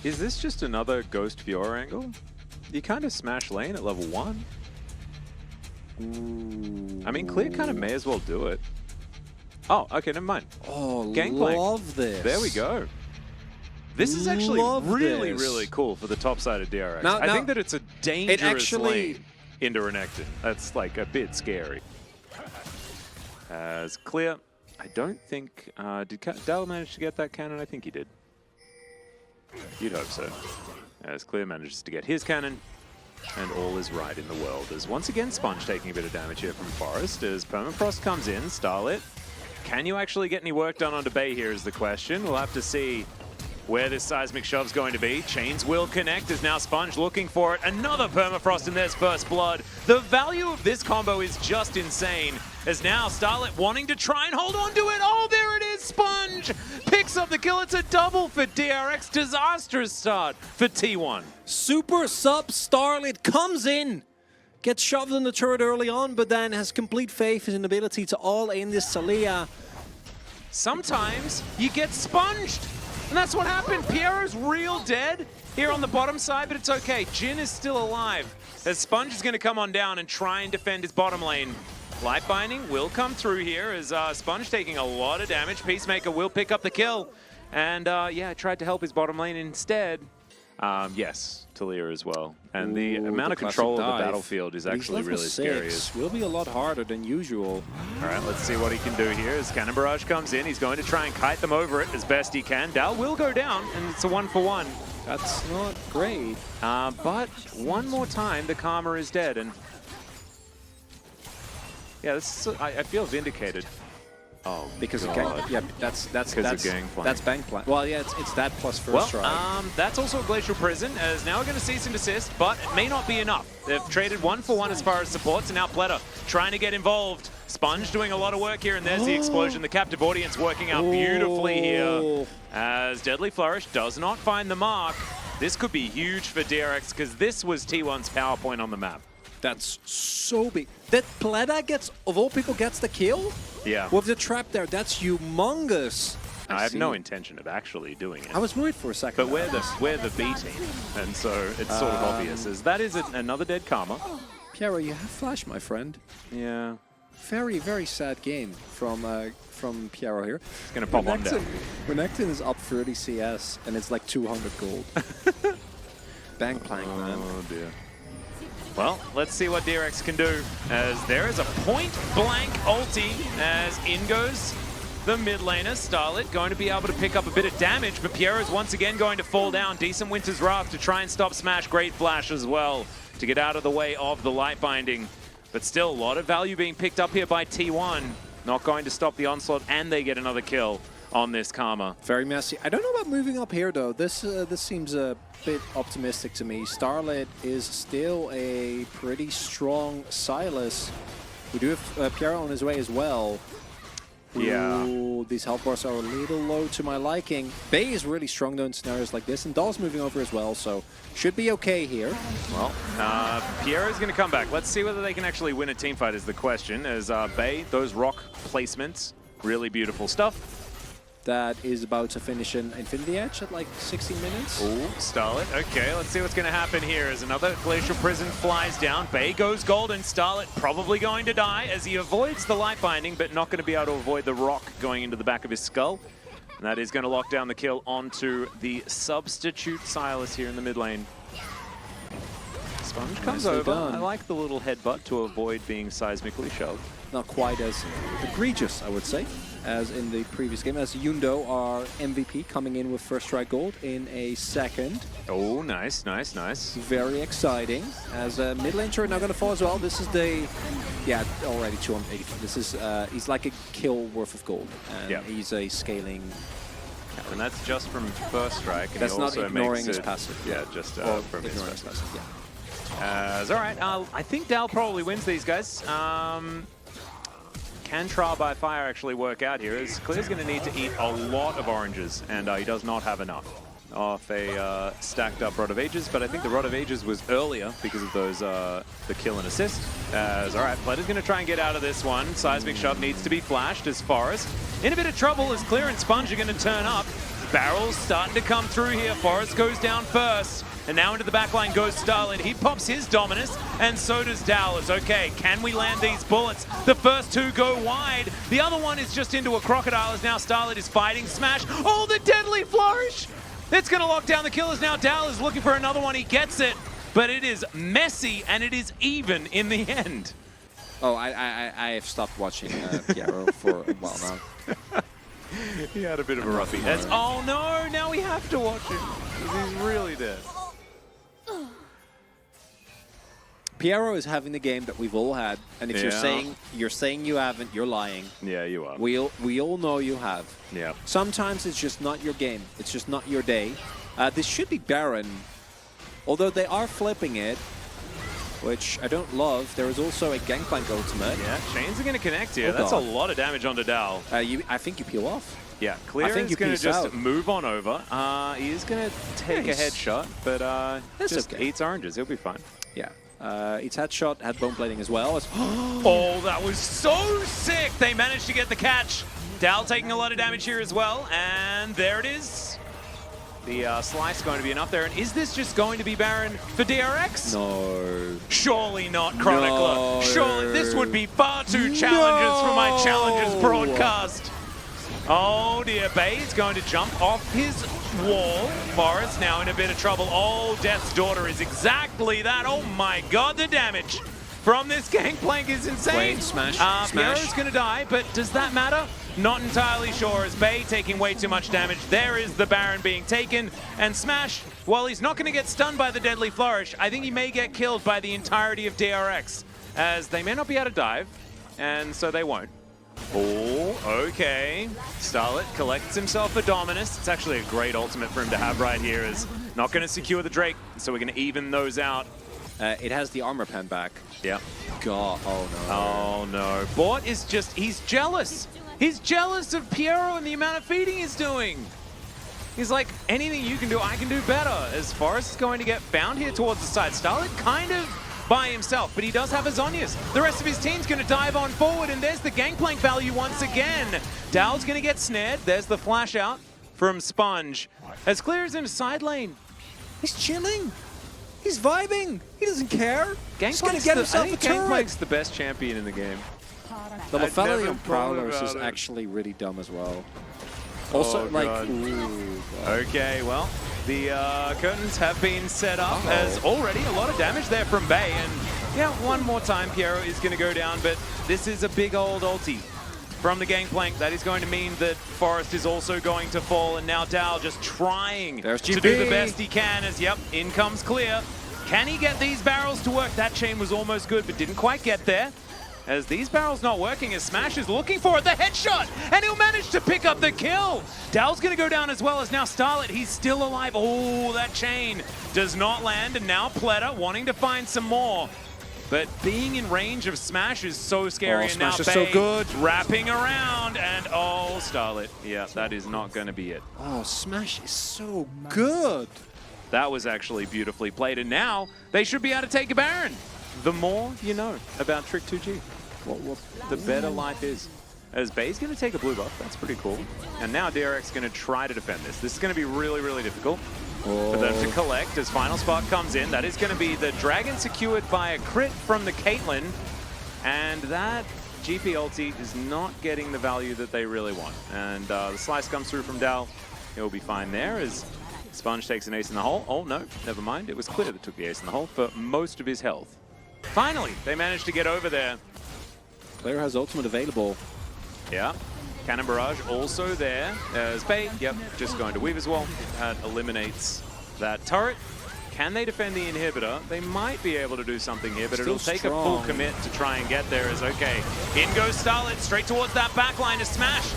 Is this just another Ghost Fiora angle? You kind of smash lane at level 1. Ooh. I mean, Clear kind of may as well do it. Oh, okay, never mind. Oh, Gangplank. love this. There we go. This is actually really, this. really cool for the top side of DRX. Now, I think that it's a dangerous actually lane into Renekton. That's like a bit scary. As Clear, I don't think, did Dal manage to get that cannon? I think he did. You'd hope so. As Clear manages to get his cannon, and all is right in the world. As once again, Sponge taking a bit of damage here from Forest. As Permafrost comes in, Starlit. Can you actually get any work done onto Bay here is the question. We'll have to see where this seismic shove's going to be. Chains will connect as now Sponge looking for it. Another Permafrost and there's first blood. The value of this combo is just insane. As now Starlit wanting to try and hold on to it. Oh, there it is, Sponge! Picks up the kill. It's a double for DRX. Disastrous start for T1. Super sub Starlit comes in. Gets shoved in the turret early on, but then has complete faith in his ability to all-in this Taliyah. Sometimes you get sponged. And that's what happened. Piero's real dead here on the bottom side, but it's okay. Jin is still alive. As Sponge is going to come on down and try and defend his bottom lane. Life Binding will come through here as Sponge taking a lot of damage. Peacemaker will pick up the kill. And yeah, tried to help his bottom lane instead. Yes, Taliyah as well. And the amount of control of the battlefield is actually really scary. Will be a lot harder than usual. All right, let's see what he can do here. As Cannon Barrage comes in, he's going to try and kite them over it as best he can. Dal will go down, and it's a 1-for-1. That's not great. But one more time, the Karma is dead. And yeah, this is, I feel vindicated. Oh, because God. that's Gangplank. That's Gangplank. Well, yeah, it's that plus first strike. That's also a Glacial Prison, as now we're going to cease and desist, but it may not be enough. They've traded 1-for-1 as far as supports, and now Pleta trying to get involved. Sponge doing a lot of work here, and there's the explosion. The captive audience working out beautifully here, as Deadly Flourish does not find the mark. This could be huge for DRX, because this was T1's power point on the map. That's so big. That Pleta gets, of all people, gets the kill? Yeah. With the trap there, that's humongous. I have no intention of actually doing it. I was worried for a second. But we're the B team, and so it's sort of obvious. As that is another dead Karma. Piero, you have flash, my friend. Yeah. Very, very sad game from Piero here. It's gonna pop on down. Renekton is up 30 CS, and it's like 200 gold. Gangplank, man. Oh dear. Well, let's see what DRX can do, as there is a point-blank ulti, as in goes the mid laner. Starlit going to be able to pick up a bit of damage, but Piero's once again going to fall down. Decent Winter's Wrath to try and stop Smash. Great Flash as well to get out of the way of the Light Binding. But still, a lot of value being picked up here by T1. Not going to stop the onslaught, and they get another kill on this Karma. Very messy. I don't know about moving up here, though. This seems a bit optimistic to me. Starlit is still a pretty strong Sylas. We do have Piero on his way as well. Yeah. Ooh, these health bars are a little low to my liking. Bay is really strong, though, in scenarios like this, and Dahl's moving over as well, so should be okay here. Well, Piero's going to come back. Let's see whether they can actually win a teamfight is the question, as Bay, those rock placements, really beautiful stuff. That is about to finish an Infinity Edge at like 16 minutes. Ooh, Starlit. Okay, let's see what's going to happen here as another Glacial Prison flies down. Bay goes golden. Starlit probably going to die as he avoids the Light Binding, but not going to be able to avoid the rock going into the back of his skull. And that is going to lock down the kill onto the substitute Sylas here in the mid lane. Sponge comes over. I like the little headbutt to avoid being seismically shoved. Not quite as egregious, I would say, as in the previous game, as Yundo, our MVP, coming in with first strike gold in a second. Oh, nice, nice, nice. Very exciting. As a mid lane turret now going to fall as well. This is the, yeah, already 280. This is, he's like a kill worth of gold. And he's a scaling. And that's just from first strike. And that's he not also ignoring makes his passive. Yeah, just from his first passive, yeah. All right, I think Dal probably wins these guys. Can Trial by Fire actually work out here? As Clear's going to need to eat a lot of oranges, and he does not have enough off a stacked up Rod of Ages, but I think the Rod of Ages was earlier because of those the kill and assist. All right, Pleta's going to try and get out of this one. Seismic Shove needs to be flashed as Forest in a bit of trouble as Clear and Sponge are going to turn up. barrels starting to come through here. Forest goes down first. And now into the backline goes Starlet. He pops his Dominus, and so does Dowlers. Okay, can we land these bullets? The first two go wide. The other one is just into a Crocodile as now Starlet is fighting Smash. Oh, the deadly flourish! It's going to lock down the killers now. Dowlers looking for another one. He gets it, but it is messy, and it is even in the end. Oh, I have stopped watching Piero for a while now. He had a bit of a roughie. Oh no, now we have to watch him. He's really dead. Piero is having the game that we've all had, and if you're saying you haven't, you're lying. Yeah, you are. We all know you have. Yeah. Sometimes it's just not your game. It's just not your day. This should be Baron, although they are flipping it, which I don't love. There is also a Gangplank ultimate. Yeah, chains are going to connect here. Oh, That's God. a lot of damage onto Dal. I think you peel off. Yeah, Clear is going to just move on over. He is going to take a headshot, but just eats oranges. He'll be fine. Yeah. Eats headshot, had bone plating as well. Oh, that was so sick! They managed to get the catch. Dal taking a lot of damage here as well, and there it is. The slice going to be enough there, and is this just going to be Baron for DRX? No. Surely not, Chronicler. No. Surely this would be far too challenges for my challenges broadcast. Oh dear, Bay is going to jump off his wall. Forest now in a bit of trouble. Oh, Death's Daughter is exactly that. Oh my God, the damage from this Gangplank is insane. Smash. Piero's going to die, but does that matter? Not entirely sure, as Bay taking way too much damage. There is the Baron being taken, and Smash, while he's not going to get stunned by the Deadly Flourish, I think he may get killed by the entirety of DRX, as they may not be able to dive, and so they won't. Oh, okay. Starlet collects himself a Dominus. It's actually a great ultimate for him to have right here. Is not going to secure the Drake, so we're going to even those out. It has the armor pen back. Yeah. God, oh no. Oh no. Bort is just, he's jealous. He's jealous of Piero and the amount of feeding he's doing. He's like, anything you can do, I can do better. As Forest is going to get found here towards the side. Starlet kind of by himself, but he does have his Zhonya's. The rest of his team's going to dive on forward, and there's the Gangplank value once again. Dow's going to get snared. There's the flash out from Sponge. As Clear is in a side lane. He's chilling. He's vibing. He doesn't care. He's going to get himself a turret. Gangplank's the best champion in the game. The I'd never lethality on thought Prowlers about is it. actually really dumb as well. Also, like, ooh, God. Okay, well, the curtains have been set up as already a lot of damage there from Bay. And yeah, one more time, Piero is going to go down, but this is a big old ulti from the Gangplank. That is going to mean that Forest is also going to fall, and now Dow just trying to do the best he can as, yep, in comes Clear. Can he get these barrels to work? That chain was almost good, but didn't quite get there. As these barrels not working, as Smash is looking for it, the headshot, and he'll manage to pick up the kill. Dow's going to go down as well as now Starlet, he's still alive. Oh, that chain does not land, and now Pleta wanting to find some more. But being in range of Smash is so scary, and now Smash is Bay so good. wrapping around, and oh, Starlet. Yeah, that is not going to be it. Oh, Smash is so good. That was actually beautifully played, and now they should be able to take a Baron. The more you know about Trick 2G, the better life is. As Bay's going to take a blue buff, that's pretty cool. And now DRX is going to try to defend this. This is going to be really, really difficult for them to collect as Final Spark comes in. That is going to be the Dragon secured by a crit from the Caitlyn. And that GP ulti is not getting the value that they really want. And the slice comes through from Dal. He'll be fine there as Sponge takes an ace in the hole. Oh, no, never mind. It was Clear that took the ace in the hole for most of his health. Finally, they managed to get over there. Clear has ultimate available. Yeah. Cannon Barrage also there as Bay. Yep, just going to weave as well. That eliminates that turret. Can they defend the inhibitor? They might be able to do something here, but it'll take a full commit to try and get there as okay. In goes Starlet, straight towards that backline to Smash.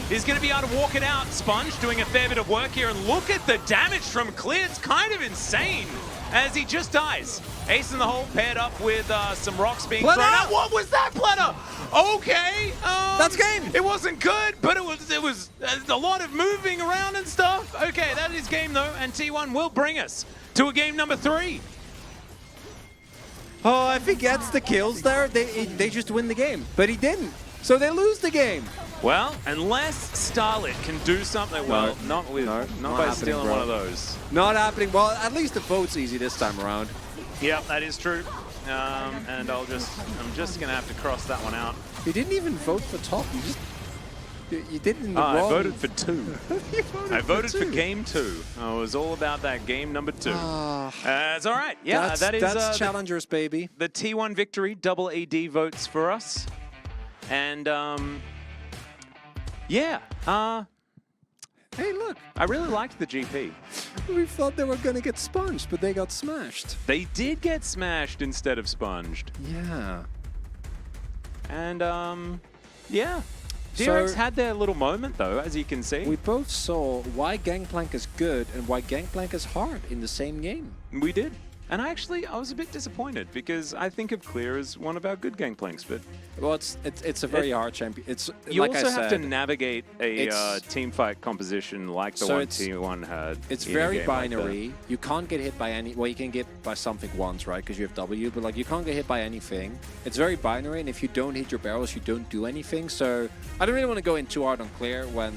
He's going to be able to walk it out. Sponge doing a fair bit of work here, and look at the damage from Clear. It's kind of insane as he just dies. Ace in the hole paired up with some rocks being thrown out. What was that, Pleta? Okay. That's game. It wasn't good, but it was a lot of moving around and stuff. Okay, that is game though, and T1 will bring us to a game number 3. Oh, if he gets the kills there, they just win the game. But he didn't. So they lose the game. Well, unless Starlet can do something, well, not by happening, stealing bro. one of those. Not happening. Well, at least the vote's easy this time around. Yep, that is true. And I'm just gonna have to cross that one out. You didn't even vote for top. You did in the wrong. I voted for 2. I voted for two. Game 2. I was all about that game number 2. It's all right. Yeah, that's that's challengers, baby. the T1 victory. Double AD votes for us. And yeah. Hey, look. I really liked the GP. We thought they were going to get sponged, but they got smashed. They did get smashed instead of sponged. Yeah. And yeah. So- DRX had their little moment though, as you can see. We both saw why Gangplank is good and why Gangplank is hard in the same game. We did. And I was a bit disappointed because I think of Clear as one of our good Gangplanks, but Well, it's a very hard champion. It's you like also I have said, to navigate a it's- team fight composition like the So one it's- T1 had. It's in a very game like that. binary. You can't get hit by any. Well, you can get by something once, right? Because you have W, but like you can't get hit by anything. It's very binary, and if you don't hit your barrels, you don't do anything. So I don't really want to go in too hard on Clear when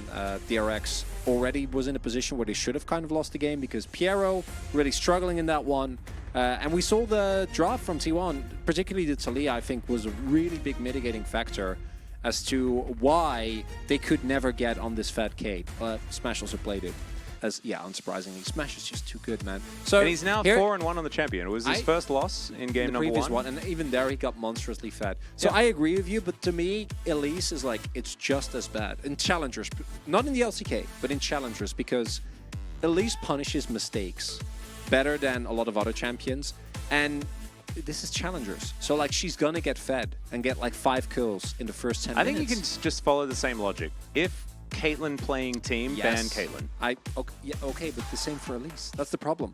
DRX already was in a position where they should have kind of lost the game because Piero really struggling in that one. And we saw the drop from T1, particularly the Talia, I think, was a really big mitigating factor as to why they could never get on this fat Kate. Smash also played it. As, yeah, unsurprisingly, Smash is just too good, man. So And he's now here, 4-1 on the champion. It was his first loss in game the number previous 1. and even there he got monstrously fat. So Yeah. I agree with you, but to me, Elise is like, it's just as bad. In challengers, not in the LCK, but in challengers, because Elise punishes mistakes better than a lot of other champions. And this is challengers. So like she's gonna get fed and get like 5 kills in the first 10 I minutes. think you can just follow the same logic. If Caitlyn playing team, ban Caitlyn. Okay, but the same for Elise. That's the problem.